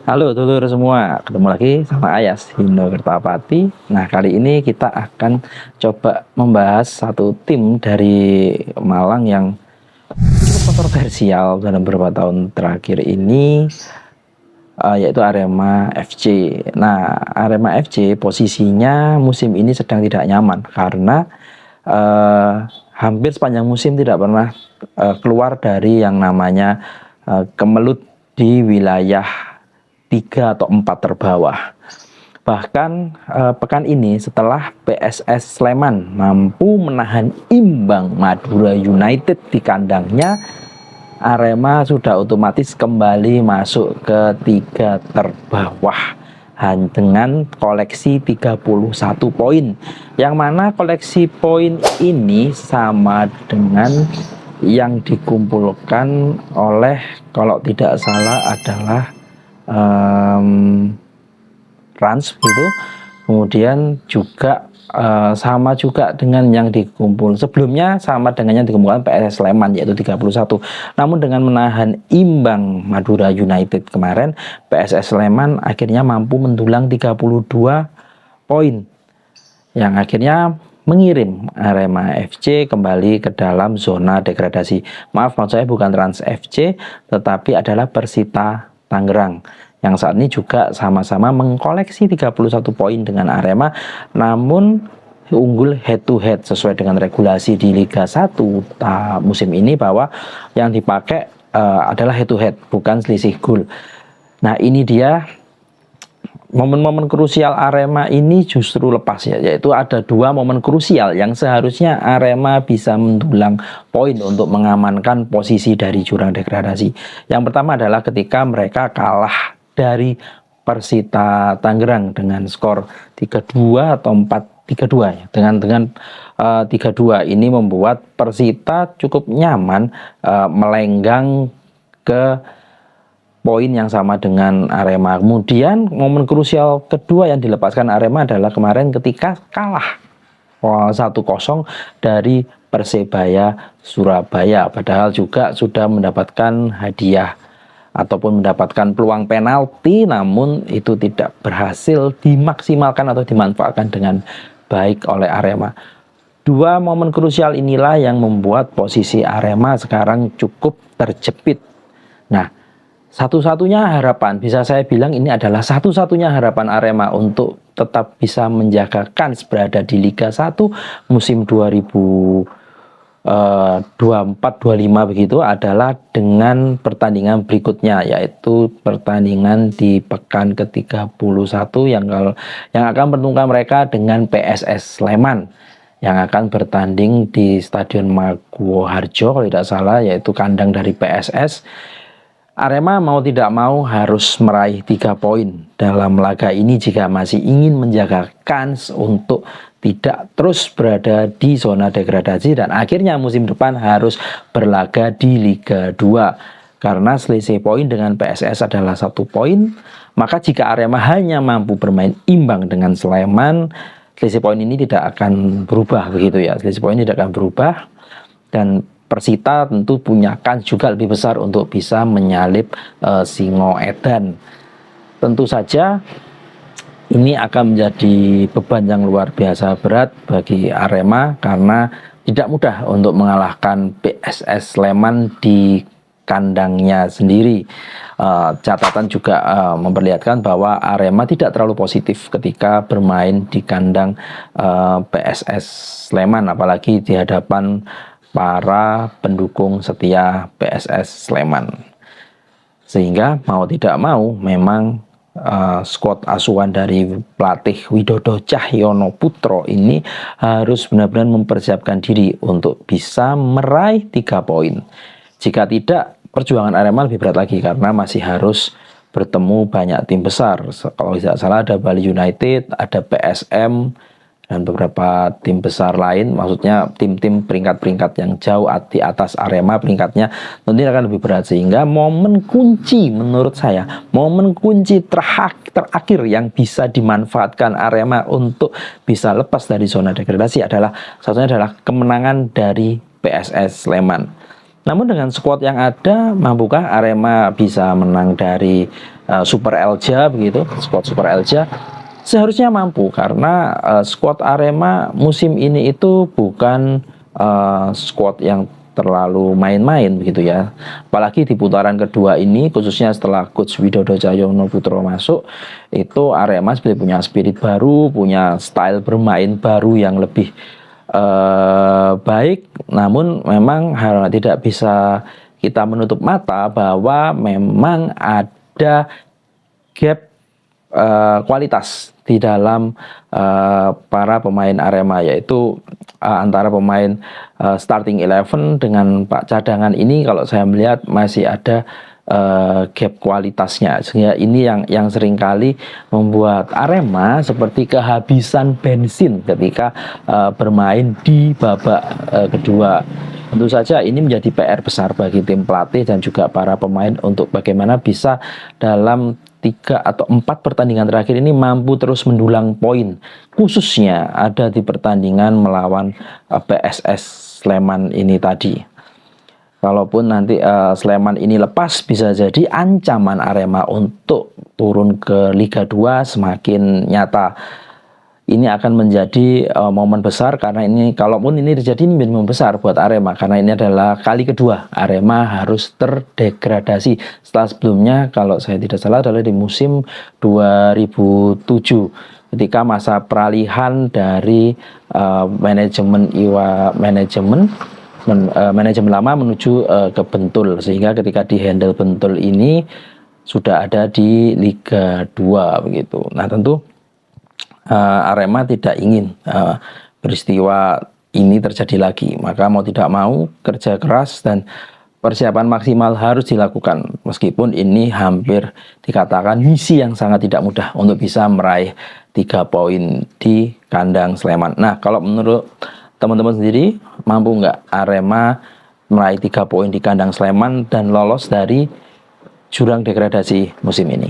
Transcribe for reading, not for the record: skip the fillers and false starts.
Halo dulur semua, ketemu lagi sama Ayas Hino Kertapati. Nah, kali ini kita akan coba membahas satu tim dari Malang yang cukup kontroversial dalam beberapa tahun terakhir ini, yaitu Arema FC. Nah, Arema FC posisinya musim ini sedang tidak nyaman karena hampir sepanjang musim tidak pernah keluar dari yang namanya kemelut di wilayah 3 atau 4 terbawah. Bahkan pekan ini setelah PSS Sleman mampu menahan imbang Madura United di kandangnya, Arema sudah otomatis kembali masuk ke 3 terbawah dengan koleksi 31 poin. Yang mana koleksi poin ini sama dengan yang dikumpulkan oleh, kalau tidak salah adalah Rans gitu. Kemudian juga sama juga dengan yang dikumpul sebelumnya, sama dengan yang dikumpulkan PSS Sleman yaitu 31. Namun dengan menahan imbang Madura United kemarin, PSS Sleman akhirnya mampu mendulang 32 poin yang akhirnya mengirim Arema FC kembali ke dalam zona degradasi. Maaf, maksud saya bukan Trans FC, tetapi adalah Persita Tangerang yang saat ini juga sama-sama mengkoleksi 31 poin dengan Arema, namun unggul head to head sesuai dengan regulasi di Liga 1 musim ini, bahwa yang dipakai adalah head to head, bukan selisih gol. Nah, ini dia momen-momen krusial Arema ini justru lepas ya, yaitu ada 2 momen krusial yang seharusnya Arema bisa mendulang poin untuk mengamankan posisi dari jurang degradasi. Yang pertama adalah ketika mereka kalah dari Persita Tangerang dengan skor 3-2 atau 4-3-2 ya. Dengan 3-2 ini membuat Persita cukup nyaman melenggang ke poin yang sama dengan Arema. Kemudian momen krusial kedua yang dilepaskan Arema adalah kemarin ketika kalah 1-0 dari Persebaya Surabaya, padahal juga sudah mendapatkan hadiah ataupun mendapatkan peluang penalti, namun itu tidak berhasil dimaksimalkan atau dimanfaatkan dengan baik oleh Arema. 2 momen krusial inilah yang membuat posisi Arema sekarang cukup terjepit. Nah, satu-satunya harapan, bisa saya bilang ini adalah satu-satunya harapan Arema untuk tetap bisa menjaga kans berada di Liga 1 musim 2024-25 begitu, adalah dengan pertandingan berikutnya, yaitu pertandingan di pekan ke-31 yang akan mempertemukan mereka dengan PSS Sleman yang akan bertanding di Stadion Maguwo Harjo kalau tidak salah, yaitu kandang dari PSS. Arema mau tidak mau harus meraih 3 poin dalam laga ini jika masih ingin menjaga kans untuk tidak terus berada di zona degradasi dan akhirnya musim depan harus berlaga di Liga 2. Karena selisih poin dengan PSS adalah 1 poin, maka jika Arema hanya mampu bermain imbang dengan Sleman, selisih poin ini tidak akan berubah begitu ya. Selisih poin tidak akan berubah dan Persita tentu punya kans juga lebih besar untuk bisa menyalip Singo Edan. Tentu saja ini akan menjadi beban yang luar biasa berat bagi Arema karena tidak mudah untuk mengalahkan PSS Sleman di kandangnya sendiri. Catatan juga memperlihatkan bahwa Arema tidak terlalu positif ketika bermain di kandang PSS Sleman, apalagi di hadapan para pendukung setia PSS Sleman. Sehingga mau tidak mau memang skuad asuhan dari pelatih Widodo Cahyono Putro ini harus benar-benar mempersiapkan diri untuk bisa meraih 3 poin. Jika tidak, perjuangan Arema lebih berat lagi karena masih harus bertemu banyak tim besar. Kalau tidak salah ada Bali United, ada PSM, dan beberapa tim besar lain, maksudnya tim-tim peringkat-peringkat yang jauh di atas Arema peringkatnya, tentunya akan lebih berat. Sehingga momen kunci menurut saya, momen kunci terakhir yang bisa dimanfaatkan Arema untuk bisa lepas dari zona degradasi adalah, satunya adalah kemenangan dari PSS Sleman. Namun dengan skuad yang ada, mampukah Arema bisa menang dari Super Elja begitu, skuad Super Elja? Seharusnya mampu karena skuad Arema musim ini itu bukan skuad yang terlalu main-main begitu ya. Apalagi di putaran kedua ini, khususnya setelah Coach Widodo Cahyono Putro masuk, itu Arema seperti punya spirit baru, punya style bermain baru yang lebih baik. Namun memang tidak bisa kita menutup mata bahwa memang ada gap kualitas di dalam para pemain Arema, yaitu antara pemain starting 11 dengan Pak cadangan ini kalau saya melihat masih ada gap kualitasnya, sehingga ini yang seringkali membuat Arema seperti kehabisan bensin ketika bermain di babak kedua. Tentu saja ini menjadi PR besar bagi tim pelatih dan juga para pemain untuk bagaimana bisa dalam 3 atau 4 pertandingan terakhir ini mampu terus mendulang poin, khususnya ada di pertandingan melawan PSS Sleman ini tadi. Kalaupun nanti Sleman ini lepas, bisa jadi ancaman Arema untuk turun ke Liga 2 semakin nyata. Ini akan menjadi momen besar karena ini, kalaupun ini terjadi, ini menjadi momen besar buat Arema karena ini adalah kali kedua Arema harus terdegradasi. Setelah sebelumnya kalau saya tidak salah adalah di musim 2007 ketika masa peralihan dari manajemen lama menuju ke Bentul, sehingga ketika di handle Bentul ini sudah ada di Liga 2 begitu. Nah, tentu Arema tidak ingin peristiwa ini terjadi lagi, maka mau tidak mau kerja keras dan persiapan maksimal harus dilakukan, meskipun ini hampir dikatakan misi yang sangat tidak mudah untuk bisa meraih 3 poin di kandang Sleman. Nah, kalau menurut teman-teman sendiri, mampu nggak Arema meraih 3 poin di kandang Sleman dan lolos dari jurang degradasi musim ini?